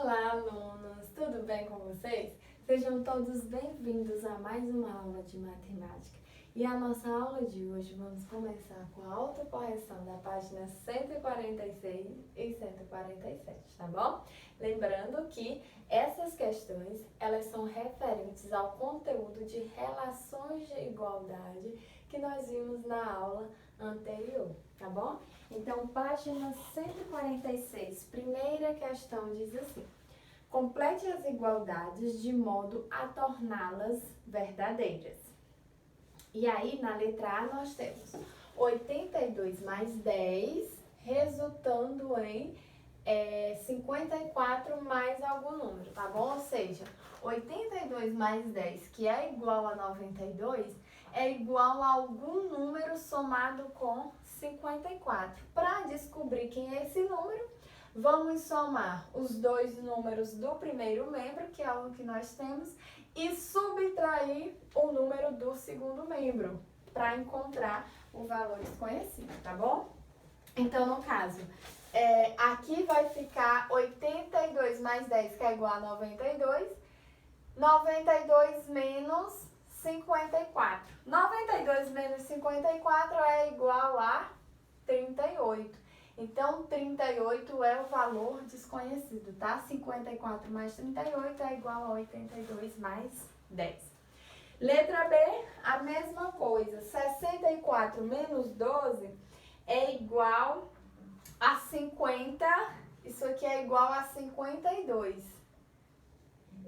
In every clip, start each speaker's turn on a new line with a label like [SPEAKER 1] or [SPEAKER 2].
[SPEAKER 1] Olá, alunos! Tudo bem com vocês? Sejam todos bem-vindos a mais uma aula de matemática. E a nossa aula de hoje vamos começar com a autocorreção da página 146 e 147, tá bom? Lembrando que essas questões, elas são referentes ao conteúdo de relações de igualdade que nós vimos na aula anterior, tá bom? Então, página 146, primeira questão diz assim: complete as igualdades de modo a torná-las verdadeiras. E aí, na letra A, nós temos 82 mais 10, resultando em 54 mais algum número, tá bom? Ou seja, 82 mais 10, que é igual a 92, é igual a algum número somado com 54. Para descobrir quem é esse número, vamos somar os dois números do primeiro membro, que é o que nós temos, e subtrair o número do segundo membro, para encontrar o valor desconhecido, tá bom? Então, no caso, aqui vai ficar 82 mais 10, que é igual a 92, 92 menos 54. 92 menos 54 é igual a 38. Então, 38 é o valor desconhecido, tá? 54 mais 38 é igual a 82 mais 10. Letra B, a mesma coisa. 64 menos 12 é igual a 50. Isso aqui é igual a 52.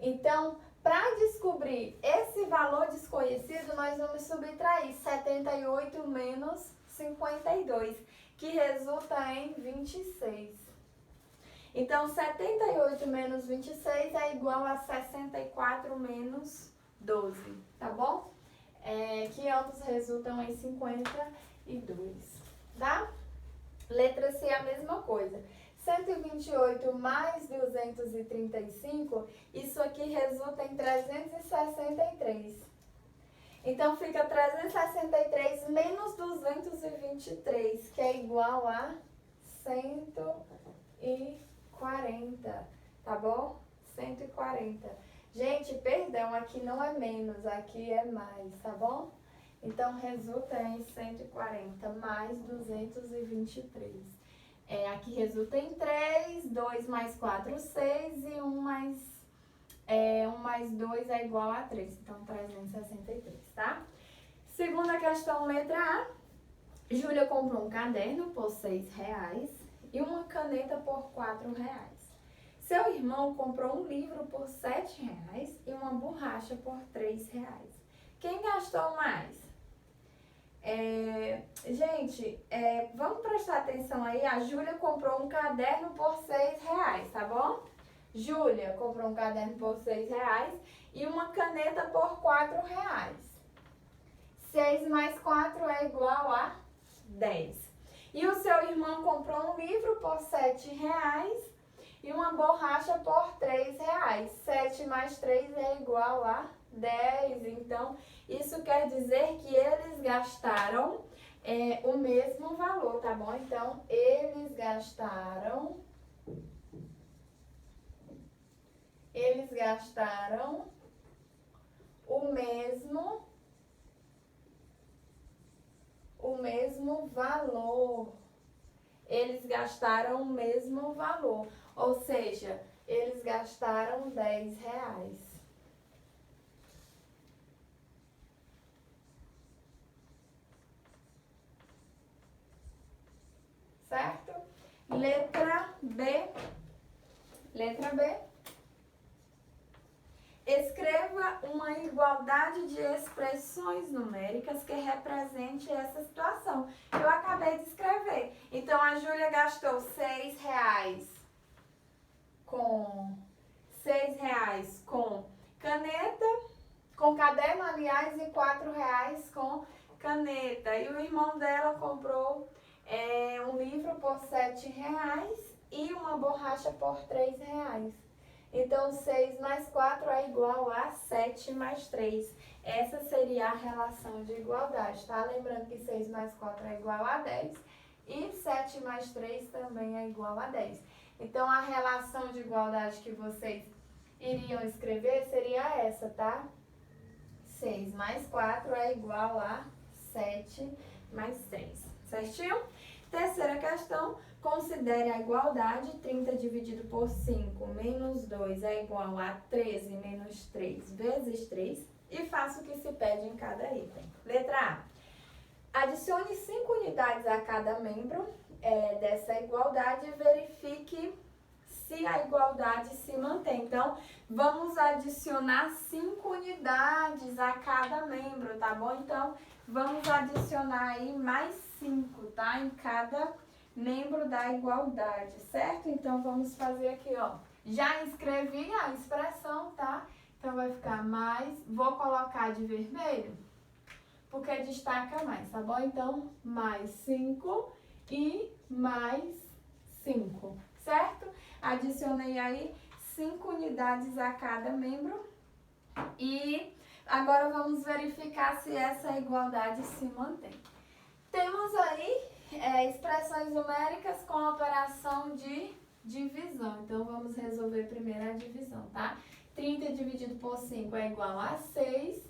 [SPEAKER 1] Então, para descobrir esse valor desconhecido, nós vamos subtrair 78 menos 52, que resulta em 26. Então, 78 menos 26 é igual a 64 menos 12, tá bom? Que ambos resultam em 52, tá? Letra C, a mesma coisa. 128 mais 235, isso aqui resulta em 363. Então, fica 363 menos 223, que é igual a 140, tá bom? 140. Gente, perdão, aqui não é menos, aqui é mais, tá bom? Então, resulta em 140 mais 223. Aqui resulta em 3, 2 mais 4, 6 e 1 mais 2 é igual a 3. Então, 363, tá? Segunda questão, letra A. Júlia comprou um caderno por R$6 e uma caneta por R$4. Seu irmão comprou um livro por R$7 e uma borracha por R$3. Quem gastou mais? Gente, vamos prestar atenção aí. A Júlia comprou um caderno por R$6, tá bom? Júlia comprou um caderno por R$6 e uma caneta por R$4. 6 mais 4 é igual a 10. E o seu irmão comprou um livro por R$7 e uma borracha por R$3. 7 mais 3 é igual a 10. Então, isso quer dizer que eles gastaram o mesmo valor, tá bom? Então, eles gastaram o mesmo valor. Eles gastaram o mesmo valor. Ou seja, eles gastaram R$10. Certo? Letra B. Escreva uma igualdade de expressões numéricas que represente essa situação. Eu acabei de escrever. Então, a Júlia gastou R$6 com caneta, com caderno, aliás, e R$4 com caneta. E o irmão dela comprou um livro por R$7 e uma borracha por R$3. Então, 6 mais 4 é igual a 7 mais 3. Essa seria a relação de igualdade, tá? Lembrando que 6 mais 4 é igual a 10 e 7 mais 3 também é igual a 10. Então, a relação de igualdade que vocês iriam escrever seria essa, tá? 6 mais 4 é igual a 7 mais 3, certinho? Terceira questão, considere a igualdade. 30 dividido por 5 menos 2 é igual a 13 menos 3 vezes 3 e faça o que se pede em cada item. Letra A. Adicione 5 unidades a cada membro dessa igualdade e verifique se a igualdade se mantém. Então, vamos adicionar 5 unidades a cada membro, tá bom? Então, vamos adicionar aí mais 5, tá? Em cada membro da igualdade, certo? Então, vamos fazer aqui, ó. Já escrevi a expressão, tá? Então, vai ficar mais... Vou colocar de vermelho, porque destaca mais, tá bom? Então, mais 5 e mais 5, certo? Adicionei aí 5 unidades a cada membro e agora vamos verificar se essa igualdade se mantém. Temos aí expressões numéricas com operação de divisão. Então, vamos resolver primeiro a divisão, tá? 30 dividido por 5 é igual a 6.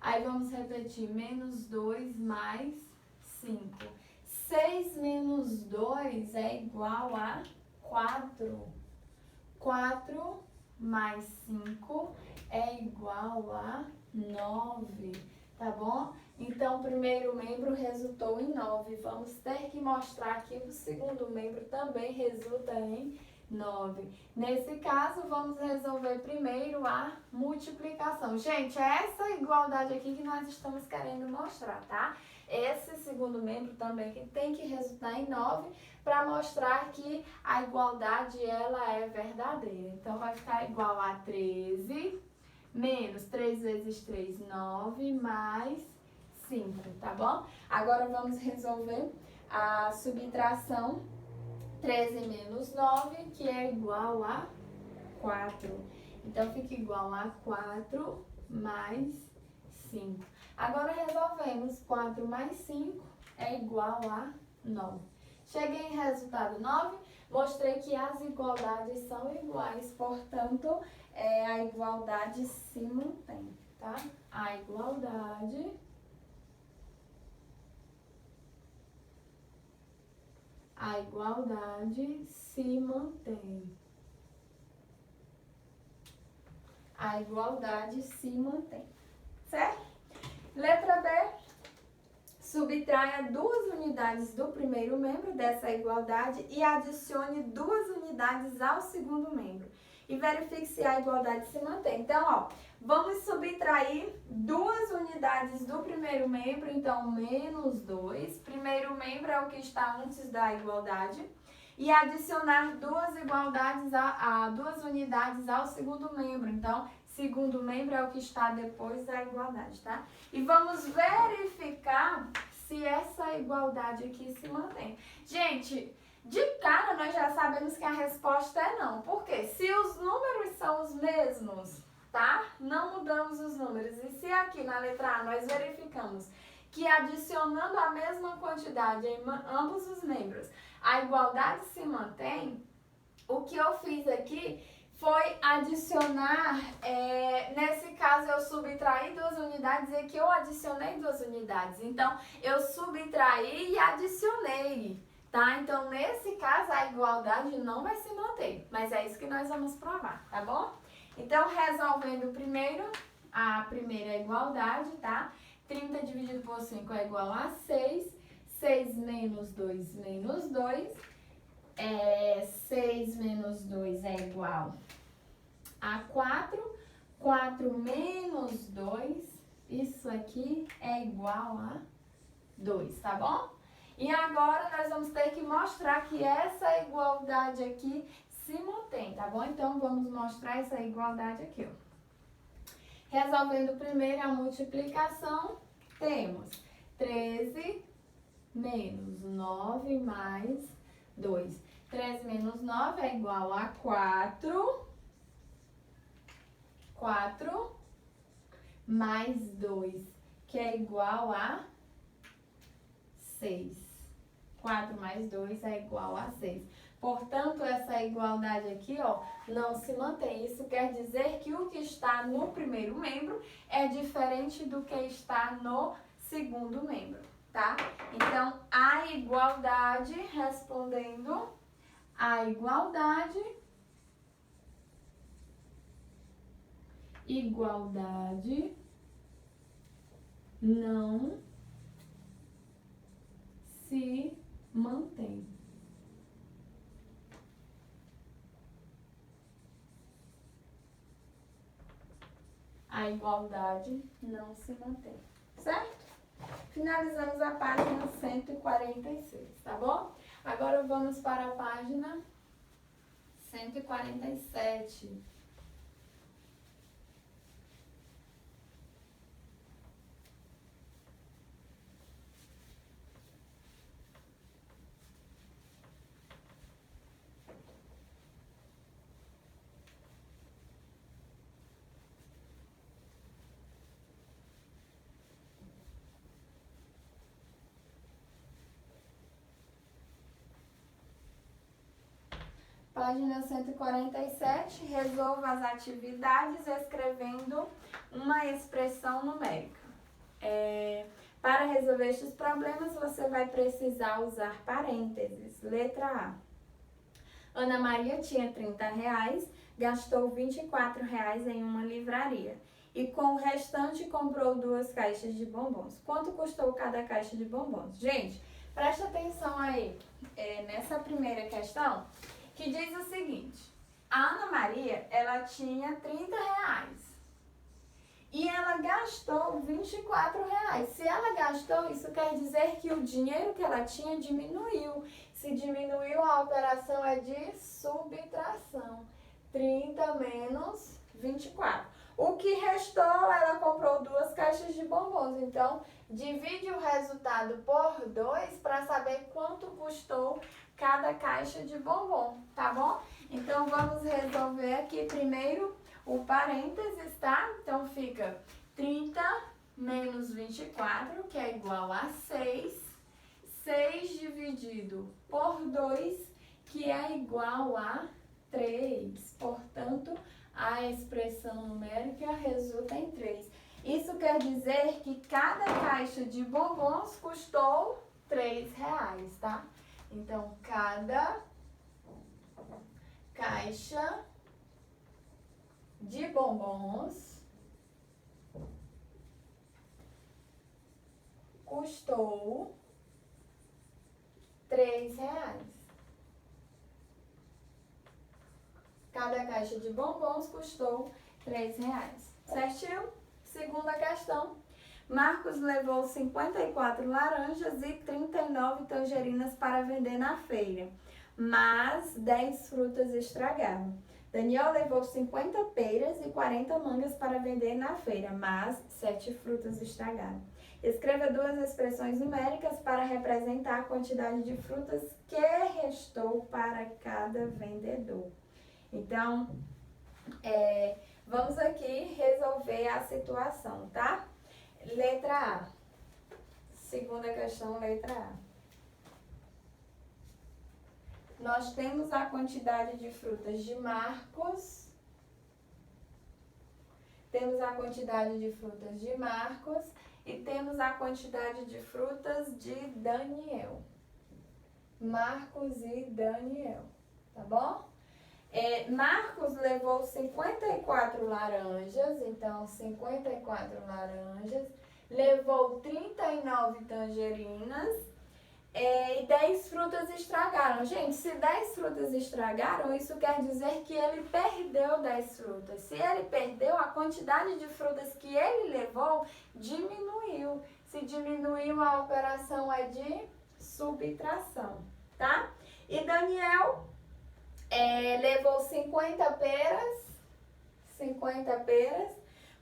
[SPEAKER 1] Aí, vamos repetir, menos 2 mais 5. 6 menos 2 é igual a 4. 4 mais 5 é igual a 9, tá bom? Então, o primeiro membro resultou em 9. Vamos ter que mostrar que o segundo membro também resulta em 9. Nesse caso, vamos resolver primeiro a multiplicação. Gente, é essa igualdade aqui que nós estamos querendo mostrar, tá? Esse segundo membro também que tem que resultar em 9 para mostrar que a igualdade ela é verdadeira. Então, vai ficar igual a 13 menos 3 vezes 3, 9, mais 5, tá bom? Agora, vamos resolver a subtração. 13 menos 9, que é igual a 4. Então, fica igual a 4 mais 5. Agora, resolvemos. 4 mais 5 é igual a 9. Cheguei em resultado 9. Mostrei que as igualdades são iguais. Portanto, a igualdade se mantém, tá? A igualdade se mantém. A igualdade se mantém, certo? Letra B. Subtraia 2 unidades do primeiro membro dessa igualdade e adicione 2 unidades ao segundo membro. E verifique se a igualdade se mantém. Então, ó, vamos subtrair 2 unidades do primeiro membro, então, menos 2. Primeiro membro é o que está antes da igualdade. E adicionar 2 unidades ao segundo membro. Então, segundo membro é o que está depois da igualdade, tá? E vamos verificar se essa igualdade aqui se mantém. Gente, de cara nós já sabemos que a resposta é não. Por quê? Se os números são os mesmos, tá? Não mudamos os números. E se aqui na letra A nós verificamos que adicionando a mesma quantidade em ambos os membros, a igualdade se mantém, o que eu fiz aqui foi adicionar, nesse caso eu subtraí 2 unidades e aqui eu adicionei 2 unidades. Então, eu subtraí e adicionei, tá? Então, nesse caso, a igualdade não vai se manter, mas é isso que nós vamos provar, tá bom? Então, resolvendo primeiro, a primeira igualdade, tá? 30 dividido por 5 é igual a 6. 6 menos 2 menos 2. 6 menos 2 é igual a 4. 4 menos 2, isso aqui é igual a 2, tá bom? E agora nós vamos ter que mostrar que essa igualdade aqui se mantém, tá bom? Então, vamos mostrar essa igualdade aqui, ó. Resolvendo primeiro a multiplicação, temos 13 menos 9 mais 2. 13 menos 9 é igual a 4. 4 mais 2, que é igual a 6. 4 mais 2 é igual a 6. Portanto, essa igualdade aqui, ó, não se mantém. Isso quer dizer que o que está no primeiro membro é diferente do que está no segundo membro, tá? Então, a igualdade, respondendo, a igualdade não se mantém. A igualdade não se mantém, certo? Finalizamos a página 146, tá bom? Agora vamos para a página 147. Página 147, resolva as atividades escrevendo uma expressão numérica. Para resolver estes problemas, você vai precisar usar parênteses. Letra A. Ana Maria tinha R$30, gastou R$24 em uma livraria e com o restante comprou 2 caixas de bombons. Quanto custou cada caixa de bombons? Gente, presta atenção aí nessa primeira questão, que diz o seguinte: a Ana Maria, ela tinha R$30 e ela gastou R$24. Se ela gastou, isso quer dizer que o dinheiro que ela tinha diminuiu. Se diminuiu, a operação é de subtração. 30 menos 24. O que restou, ela comprou 2 caixas de bombons. Então, divide o resultado por 2 para saber quanto custou cada caixa de bombom, tá bom? Então, vamos resolver aqui primeiro o parênteses, tá? Então, fica 30 menos 24, que é igual a 6. 6 dividido por 2, que é igual a 3. Portanto, a expressão numérica resulta em 3. Isso quer dizer que cada caixa de bombons custou R$3, tá? Então, cada caixa de bombons custou R$3. Cada caixa de bombons custou R$3. Certinho? Segunda questão. Marcos levou 54 laranjas e 39 tangerinas para vender na feira, mas 10 frutas estragaram. Daniel levou 50 peras e 40 mangas para vender na feira, mas 7 frutas estragaram. Escreva 2 expressões numéricas para representar a quantidade de frutas que restou para cada vendedor. Então, vamos aqui resolver a situação, tá? Letra A. Segunda questão, letra A. Nós temos a quantidade de frutas de Marcos. Temos a quantidade de frutas de Marcos e temos a quantidade de frutas de Daniel. Marcos e Daniel, tá bom? Marcos levou 54 laranjas, então 54 laranjas, levou 39 tangerinas e 10 frutas estragaram. Gente, se 10 frutas estragaram, isso quer dizer que ele perdeu 10 frutas. Se ele perdeu, a quantidade de frutas que ele levou diminuiu. Se diminuiu, a operação é de subtração, tá? E Daniel levou 50 peras,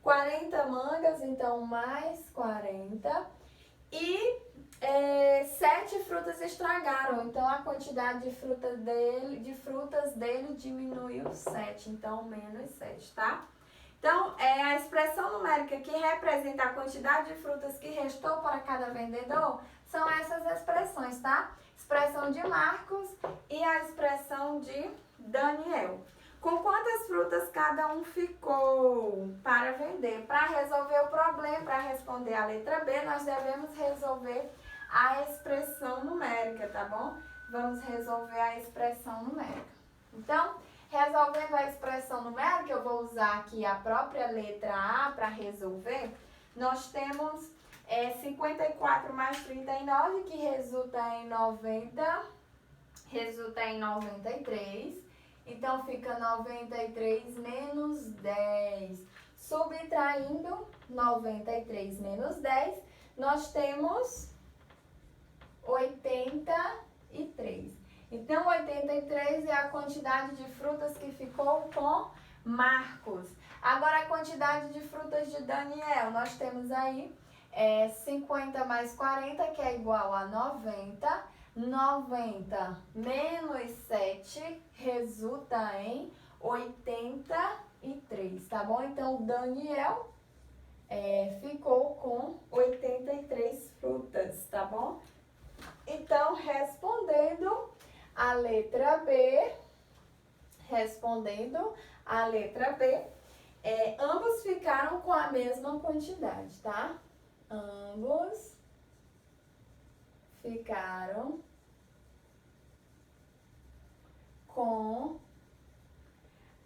[SPEAKER 1] 40 mangas, então mais 40, e 7 frutas estragaram, então a quantidade de frutas dele diminuiu 7, então menos 7, tá? Então, a expressão numérica que representa a quantidade de frutas que restou para cada vendedor são essas expressões, tá? expressão de Marcos e a expressão de Daniel. Com quantas frutas cada um ficou para vender? Para resolver o problema, para responder a letra B, nós devemos resolver a expressão numérica, tá bom? Vamos resolver a expressão numérica. Então, resolvendo a expressão numérica, eu vou usar aqui a própria letra A para resolver. Nós temos 54 mais 39, que resulta em 90, resulta em 93. Então, fica 93 menos 10. Subtraindo 93 menos 10, nós temos 83. Então, 83 é a quantidade de frutas que ficou com Marcos. Agora, a quantidade de frutas de Daniel. Nós temos aí 50 mais 40, que é igual a 90. 90 menos 7 resulta em 83, tá bom? Então, o Daniel ficou com 83 frutas, tá bom? Então, respondendo a letra B, ambos ficaram com a mesma quantidade, tá? Ambos ficaram com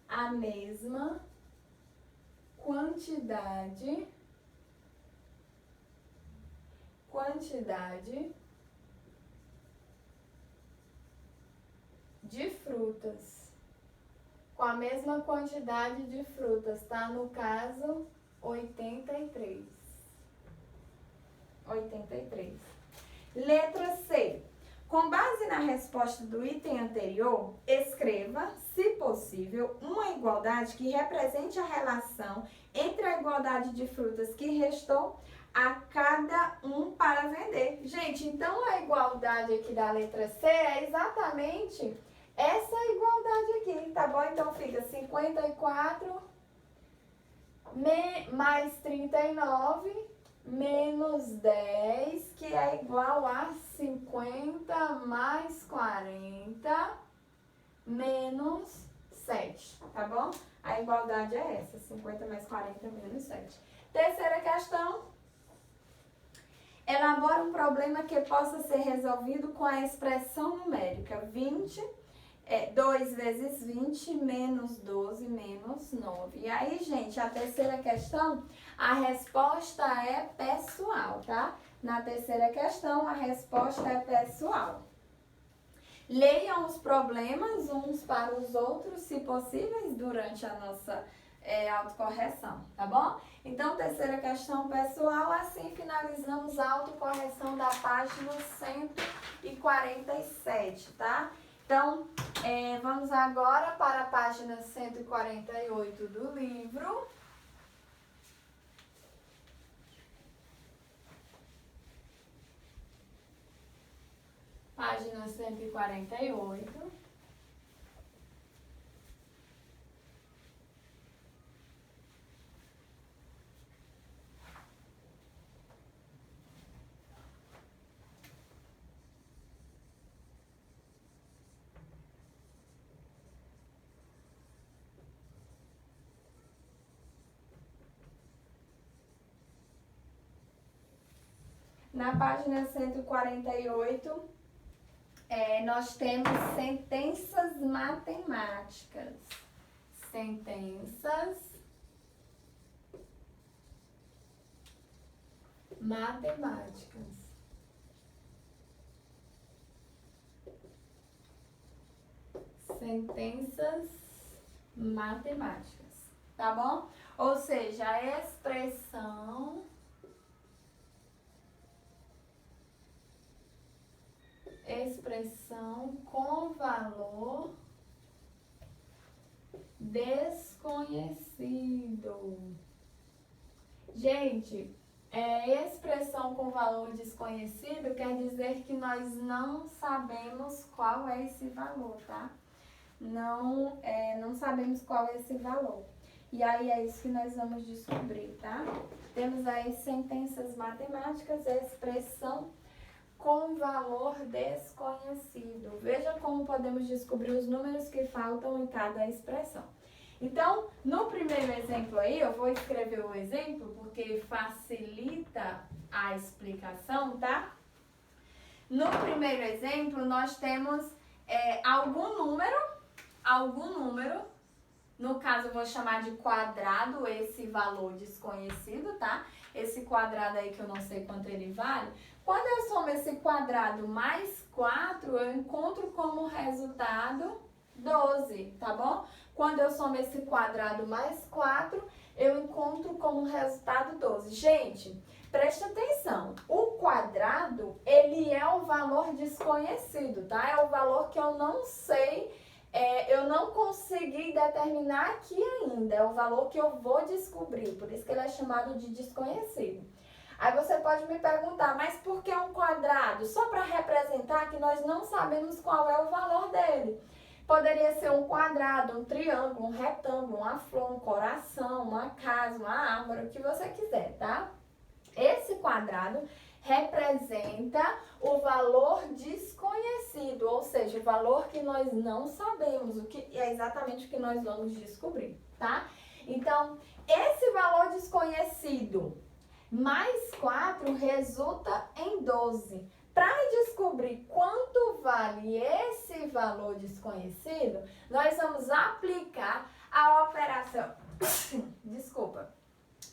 [SPEAKER 1] a mesma quantidade de frutas. Com a mesma quantidade de frutas, tá? No caso, 83. Letra C. Com base na resposta do item anterior, escreva, se possível, uma igualdade que represente a relação entre a igualdade de frutas que restou a cada um para vender. Gente, então a igualdade aqui da letra C é exatamente essa igualdade aqui, tá bom? Então fica 54 mais 39 menos 10, que é igual a 50 mais 40 menos 7, tá bom? A igualdade é essa, 50 mais 40 menos 7. Terceira questão. Elabora um problema que possa ser resolvido com a expressão numérica 2 vezes 20 menos 12 menos 9. E aí, gente, a terceira questão, a resposta é pessoal, tá? Na terceira questão, a resposta é pessoal. Leiam os problemas uns para os outros, se possíveis, durante a nossa autocorreção, tá bom? Então, terceira questão pessoal, assim finalizamos a autocorreção da página 147, tá? Então, vamos agora para a página 148 do livro. Página 148. Na página 148, nós temos sentenças matemáticas. Sentenças matemáticas. Sentenças matemáticas, tá bom? Ou seja, a expressão com valor desconhecido. Gente, expressão com valor desconhecido quer dizer que nós não sabemos qual é esse valor, tá? Não sabemos qual é esse valor. E aí é isso que nós vamos descobrir, tá? Temos aí sentenças matemáticas, expressão com valor desconhecido. Veja como podemos descobrir os números que faltam em cada expressão. Então, no primeiro exemplo aí, eu vou escrever o exemplo porque facilita a explicação, tá? No primeiro exemplo, nós temos algum número, no caso eu vou chamar de quadrado esse valor desconhecido, tá? Esse quadrado aí que eu não sei quanto ele vale. Quando eu somo esse quadrado mais 4, eu encontro como resultado 12, tá bom? Quando eu somo esse quadrado mais 4, eu encontro como resultado 12. Gente, preste atenção. O quadrado, ele é o valor desconhecido, tá? É o valor que eu não sei, eu não consegui determinar aqui ainda. É o valor que eu vou descobrir, por isso que ele é chamado de desconhecido. Aí você pode me perguntar, mas por que um quadrado? Só para representar que nós não sabemos qual é o valor dele. Poderia ser um quadrado, um triângulo, um retângulo, uma flor, um coração, uma casa, uma árvore, o que você quiser, tá? Esse quadrado representa o valor desconhecido, ou seja, o valor que nós não sabemos, o que é exatamente o que nós vamos descobrir, tá? Então, esse valor desconhecido mais 4 resulta em 12. Para descobrir quanto vale esse valor desconhecido, nós vamos aplicar a operação. Desculpa.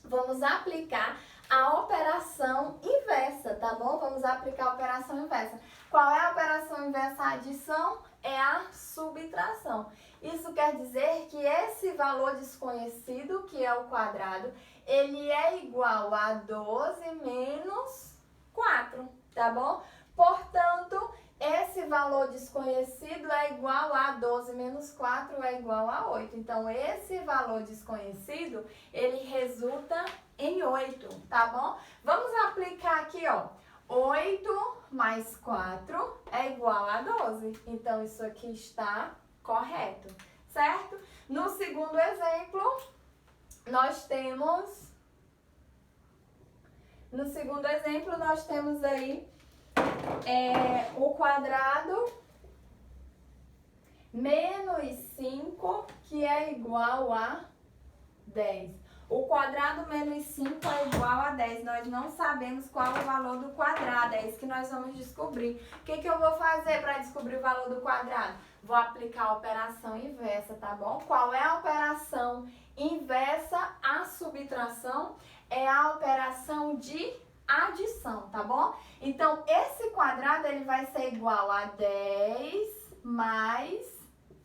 [SPEAKER 1] Vamos aplicar a operação inversa, tá bom? Vamos aplicar a operação inversa. Qual é a operação inversa à adição? É a subtração. Isso quer dizer que esse valor desconhecido, que é o quadrado, ele é igual a 12 menos 4, tá bom? Portanto, esse valor desconhecido é igual a 12 menos 4 é igual a 8. Então, esse valor desconhecido, ele resulta em 8, tá bom? Vamos aplicar aqui, ó. 8 mais 4 é igual a 12. Então, isso aqui está correto, certo? No segundo exemplo, nós temos... No segundo exemplo, nós temos aí o quadrado menos 5, que é igual a 10. O quadrado menos 5 é igual a 10. Nós não sabemos qual é o valor do quadrado. É isso que nós vamos descobrir. O que eu vou fazer para descobrir o valor do quadrado? Vou aplicar a operação inversa, tá bom? Qual é a operação inversa à subtração? É a operação de adição, tá bom? Então, esse quadrado ele vai ser igual a 10 mais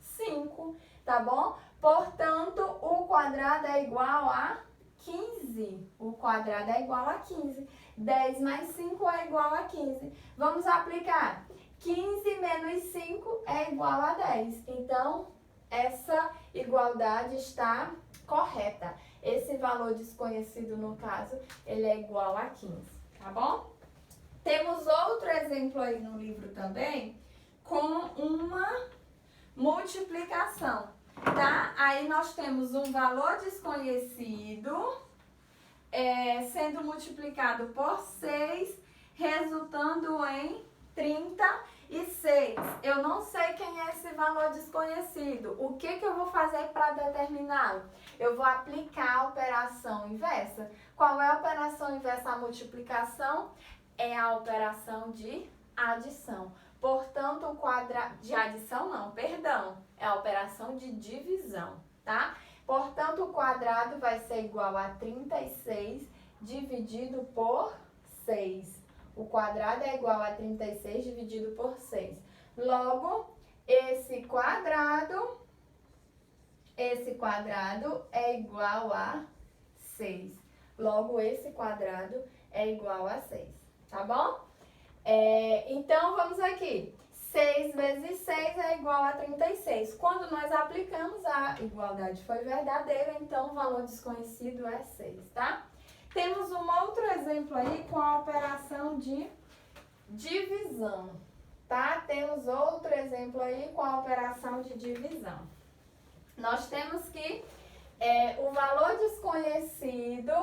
[SPEAKER 1] 5, tá bom? Portanto, o quadrado é igual a 15. O quadrado é igual a 15. 10 mais 5 é igual a 15. Vamos aplicar. 15 menos 5 é igual a 10. Então, essa igualdade está correta. Esse valor desconhecido, no caso, ele é igual a 15, tá bom? Temos outro exemplo aí no livro também, com uma multiplicação, tá? Aí nós temos um valor desconhecido sendo multiplicado por 6, resultando em 36. Eu não sei quem é esse valor desconhecido. O que eu vou fazer para determiná-lo? Eu vou aplicar a operação inversa. Qual é a operação inversa à multiplicação? É a operação de adição. Portanto, o quadrado... De adição não, perdão. É a operação de divisão, tá? Portanto, o quadrado vai ser igual a 36 dividido por 6. O quadrado é igual a 36 dividido por 6. Logo, esse quadrado é igual a 6. Logo, esse quadrado é igual a 6, tá bom? Então, vamos aqui. 6 vezes 6 é igual a 36. Quando nós aplicamos, a igualdade foi verdadeira, então o valor desconhecido é 6, tá? Temos um outro exemplo aí com a operação de divisão, tá? Temos outro exemplo aí com a operação de divisão. Nós temos que o valor desconhecido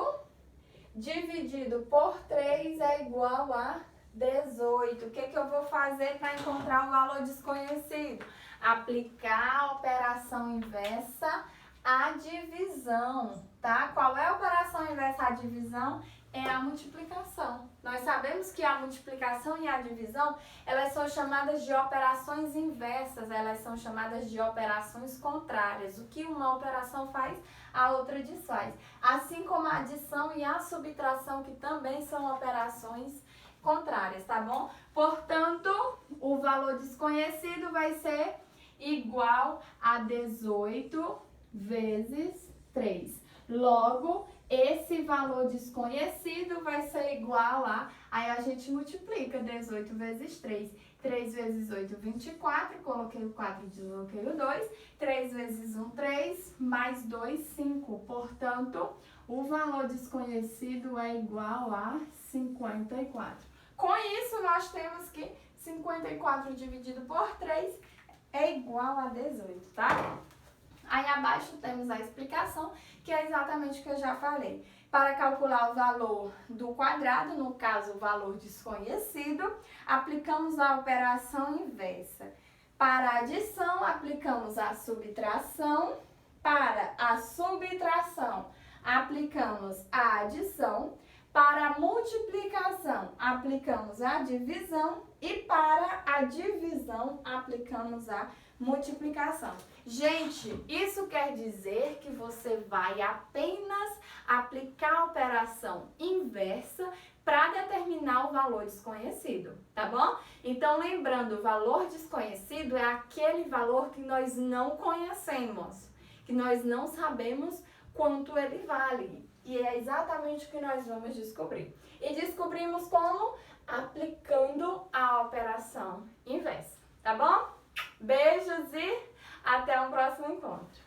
[SPEAKER 1] dividido por 3 é igual a 18. O que eu vou fazer para encontrar o valor desconhecido? Aplicar a operação inversa à divisão, tá? Qual é a operação inversa à divisão? É a multiplicação. Nós sabemos que a multiplicação e a divisão, elas são chamadas de operações inversas, elas são chamadas de operações contrárias. O que uma operação faz, a outra desfaz. Assim como a adição e a subtração, que também são operações contrárias, tá bom? Portanto, o valor desconhecido vai ser igual a 18 vezes 3. Logo, esse valor desconhecido vai ser igual a... Aí a gente multiplica 18 vezes 3. 3 vezes 8, 24. Coloquei o 4 e desloquei o 2. 3 vezes 1, 3. Mais 2, 5. Portanto, o valor desconhecido é igual a 54. Com isso, nós temos que 54 dividido por 3 é igual a 18, tá? Aí abaixo temos a explicação, que é exatamente o que eu já falei. Para calcular o valor do quadrado, no caso o valor desconhecido, aplicamos a operação inversa. Para a adição, aplicamos a subtração. Para a subtração, aplicamos a adição. Para a multiplicação, aplicamos a divisão. E para a divisão, aplicamos a multiplicação. Gente, isso quer dizer que você vai apenas aplicar a operação inversa para determinar o valor desconhecido, tá bom? Então, lembrando, o valor desconhecido é aquele valor que nós não conhecemos, que nós não sabemos quanto ele vale. E é exatamente o que nós vamos descobrir. E descobrimos como? Aplicando a operação inversa, tá bom? Beijos e até um próximo encontro.